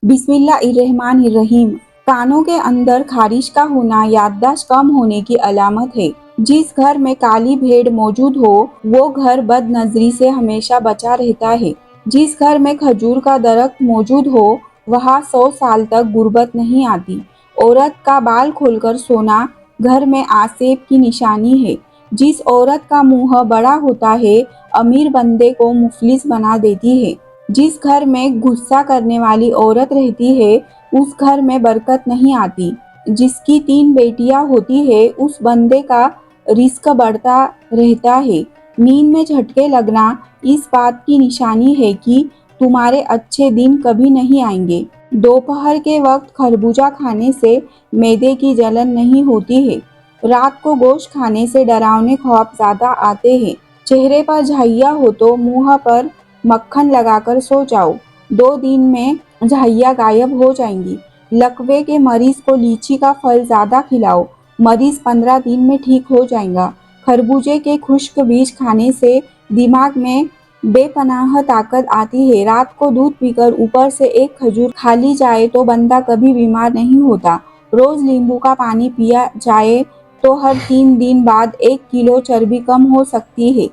बिस्मिल्लाहिर्रहमानिर्रहीम। कानों के अंदर खारिश का होना याददाश्त कम होने की अलामत है। जिस घर में काली भेड़ मौजूद हो वो घर बदनजरी से हमेशा बचा रहता है। जिस घर में खजूर का दरख्त मौजूद हो वहाँ 100 साल तक गुर्बत नहीं आती। औरत का बाल खोलकर सोना घर में आसेब की निशानी है। जिस औरत का मुंह बड़ा होता है अमीर बंदे को मुफलिस बना देती है। जिस घर में गुस्सा करने वाली औरत रहती है उस घर में बरकत नहीं आती। जिसकी 3 बेटियां होती है उस बंदे का रिस्क बढ़ता रहता है। नींद में झटके लगना इस बात की निशानी है कि तुम्हारे अच्छे दिन कभी नहीं आएंगे। दोपहर के वक्त खरबूजा खाने से मैदे की जलन नहीं होती है। रात को गोश्त खाने से डरावने ख्वाब ज्यादा आते हैं। चेहरे पर झाइयाँ हो तो मुंह पर मक्खन लगाकर सो जाओ। 2 दिन में झाइयाँ गायब हो जाएंगी। लकवे के मरीज को लीची का फल ज्यादा खिलाओ। मरीज 15 दिन में ठीक हो जाएगा। खरबूजे के खुश्क बीज खाने से दिमाग में बेपनाह ताकत आती है। रात को दूध पीकर ऊपर से एक खजूर खा ली जाए तो बंदा कभी बीमार नहीं होता। रोज नींबू का पानी पिया जाए तो हर 3 दिन बाद 1 किलो चर्बी कम हो सकती है।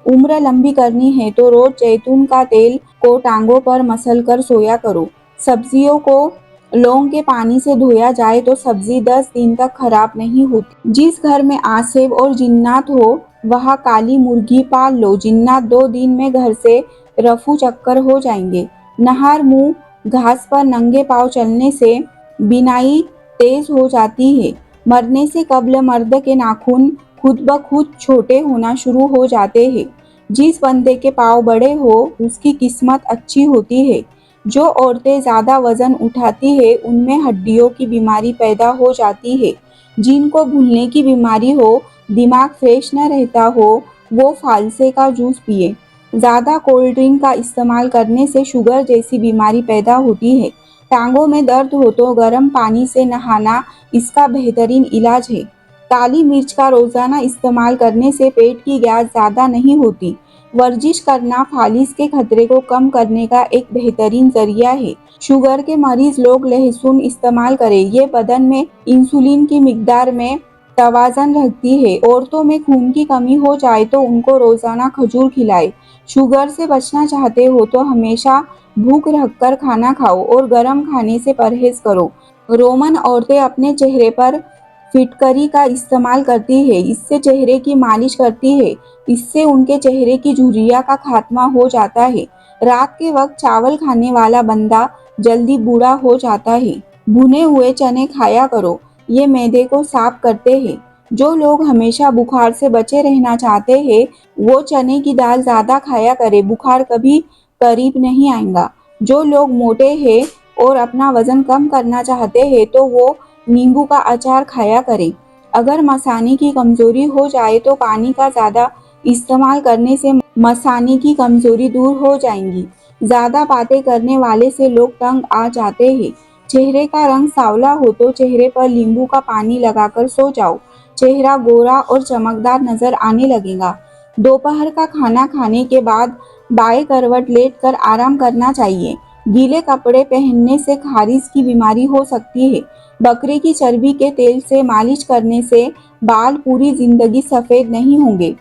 उम्र लंबी करनी है तो रोज जैतून का तेल को टांगों पर मसल कर सोया करो। सब्जियों को लौंग के पानी से धोया जाए तो सब्जी 10 दिन तक खराब नहीं होती। जिस घर में आसेब और जिन्नात हो वहाँ काली मुर्गी पाल लो। जिन्नात 2 दिन में घर से रफू चक्कर हो जाएंगे। नहार मुंह घास पर नंगे पांव चलने से बिनाई तेज हो जाती है। मरने से कब्ल मर्द के नाखून खुद ब खुद छोटे होना शुरू हो जाते हैं। जिस बंदे के पाँव बड़े हो उसकी किस्मत अच्छी होती है। जो औरतें ज्यादा वजन उठाती है उनमें हड्डियों की बीमारी पैदा हो जाती है। जिनको भूलने की बीमारी हो दिमाग फ्रेश न रहता हो वो फालसे का जूस पिए। ज्यादा कोल्ड ड्रिंक का इस्तेमाल करने से शुगर जैसी बीमारी पैदा होती है। टांगों में दर्द हो तो गर्म पानी से नहाना इसका बेहतरीन इलाज है। काली मिर्च का रोजाना इस्तेमाल करने से पेट की गैस ज्यादा नहीं होती। वर्जिश करना फालिस के खतरे को कम करने का एक बेहतरीन जरिया है। शुगर के मरीज लोग लहसुन इस्तेमाल करें। ये बदन में इंसुलिन की मिकदार में तवाज़न रखती है। औरतों में खून की कमी हो जाए तो उनको रोजाना खजूर खिलाएं। शुगर से बचना चाहते हो तो हमेशा भूख रखकर खाना खाओ और गर्म खाने से परहेज करो। रोमन औरतें अपने चेहरे पर फिटकरी का इस्तेमाल करती है। इससे चेहरे की मालिश करती है। इससे उनके चेहरे की झुर्रियाँ का खात्मा हो जाता है। रात के वक्त चावल खाने वाला बंदा जल्दी बूढ़ा हो जाता है। भुने हुए चने खाया करो। ये मैदे को साफ करते हैं। जो लोग हमेशा बुखार से बचे रहना चाहते हैं वो चने की दाल ज्यादा खाया करे। बुखार कभी करीब नहीं आएगा। जो लोग मोटे हैं और अपना वजन कम करना चाहते हैं तो वो नींबू का अचार खाया करें। अगर मसाने की कमजोरी हो जाए तो पानी का ज्यादा इस्तेमाल करने से मसाने की कमजोरी दूर हो जाएगी। ज्यादा बातें करने वाले से लोग तंग आ जाते हैं। चेहरे का रंग सांवला हो तो चेहरे पर नींबू का पानी लगाकर सो जाओ। चेहरा गोरा और चमकदार नजर आने लगेगा। दोपहर का खाना खाने के बाद बाएं करवट लेटकर आराम करना चाहिए। गीले कपड़े पहनने से खारिश की बीमारी हो सकती है। बकरे की चर्बी के तेल से मालिश करने से बाल पूरी जिंदगी सफेद नहीं होंगे।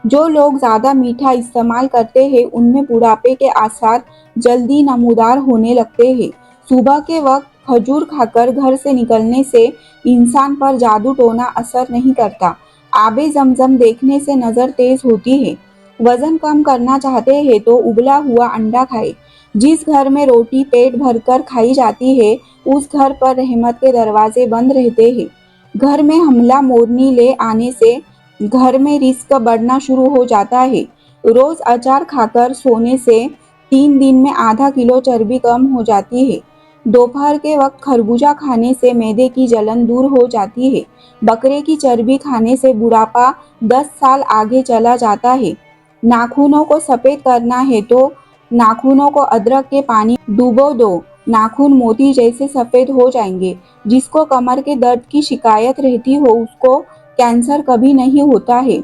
जो लोग ज्यादा मीठा इस्तेमाल करते हैं उनमें बुढ़ापे के आसार जल्दी नमूदार होने लगते हैं। सुबह के वक्त खजूर खाकर घर से निकलने से इंसान पर जादू टोना असर नहीं करता। आबे जमजम देखने से नजर तेज होती है। वजन कम करना चाहते हैं तो उबला हुआ अंडा खाएं। जिस घर में रोटी पेट भरकर खाई जाती है उस घर पर रहमत के दरवाजे बंद रहते हैं। घर में हमला मोरनी ले आने से घर में रिस्क बढ़ना शुरू हो जाता है। रोज अचार खाकर सोने से 3 दिन में आधा किलो चर्बी कम हो जाती है। दोपहर के वक्त खरबूजा खाने से मैदे की जलन दूर हो जाती है। बकरे की चर्बी खाने से बुढ़ापा 10 साल आगे चला जाता है। नाखूनों को सफेद करना है तो नाखूनों को अदरक के पानी डुबो दो। नाखून मोती जैसे सफेद हो जाएंगे। जिसको कमर के दर्द की शिकायत रहती हो उसको कैंसर कभी नहीं होता है।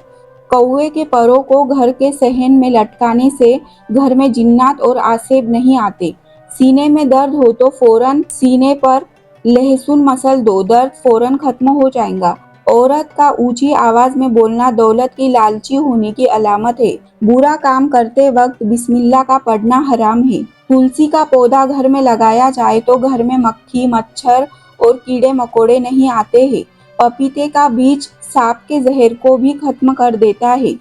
कौवे के परों को घर के सहन में लटकाने से घर में जिन्नात और आसेब नहीं आते। सीने में दर्द हो तो फौरन सीने पर लहसुन मसल दो, दर्द फौरन खत्म हो जाएगा। औरत का ऊंची आवाज में बोलना दौलत की लालची होने की अलामत है। बुरा काम करते वक्त बिस्मिल्लाह का पढ़ना हराम है। तुलसी का पौधा घर में लगाया जाए तो घर में मक्खी, मच्छर और कीड़े मकोड़े नहीं आते हैं। पपीते का बीज सांप के जहर को भी खत्म कर देता है।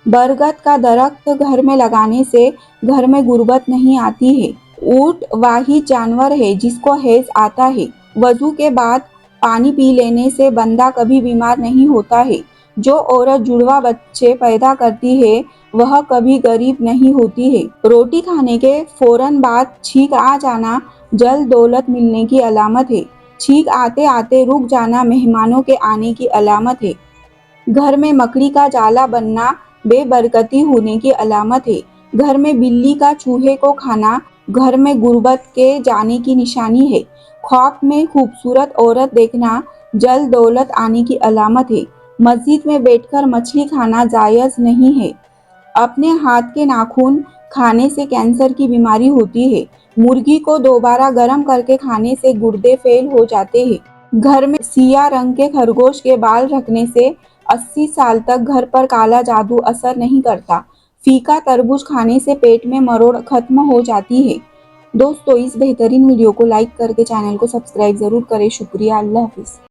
बरगद का दरख्त घर में लगाने से घर में गुर्बत नहीं आती है। ऊंट वाहिद जानवर है जिसको हैज आता है। वजू के बाद पानी पी लेने से बंदा कभी बीमार नहीं होता है। जो औरत जुड़वा बच्चे पैदा करती है वह कभी गरीब नहीं होती है। रोटी खाने के फौरन बाद छींक आ जाना जल्द दौलत मिलने की अलामत है। छींक आते आते रुक जाना मेहमानों के आने की अलामत है। घर में मकड़ी का जाला बनना बेबरकती होने की अलामत है। घर में बिल्ली का चूहे को खाना घर में गुर्बत के जाने की निशानी है। ख्वाब में खूबसूरत औरत देखना जल्द दौलत आने की अलामत है। मस्जिद में बैठकर मछली खाना जायज़ नहीं है। अपने हाथ के नाखून खाने से कैंसर की बीमारी होती है। मुर्गी को दोबारा गर्म करके खाने से गुर्दे फेल हो जाते हैं। घर में सिया रंग के खरगोश के बाल रखने से 80 साल तक घर पर काला जादू असर नहीं करता। फीका तरबूज खाने से पेट में मरोड़ खत्म हो जाती है। दोस्तों, इस बेहतरीन वीडियो को लाइक करके चैनल को सब्सक्राइब जरूर करें। शुक्रिया। अल्लाह हाफिज़।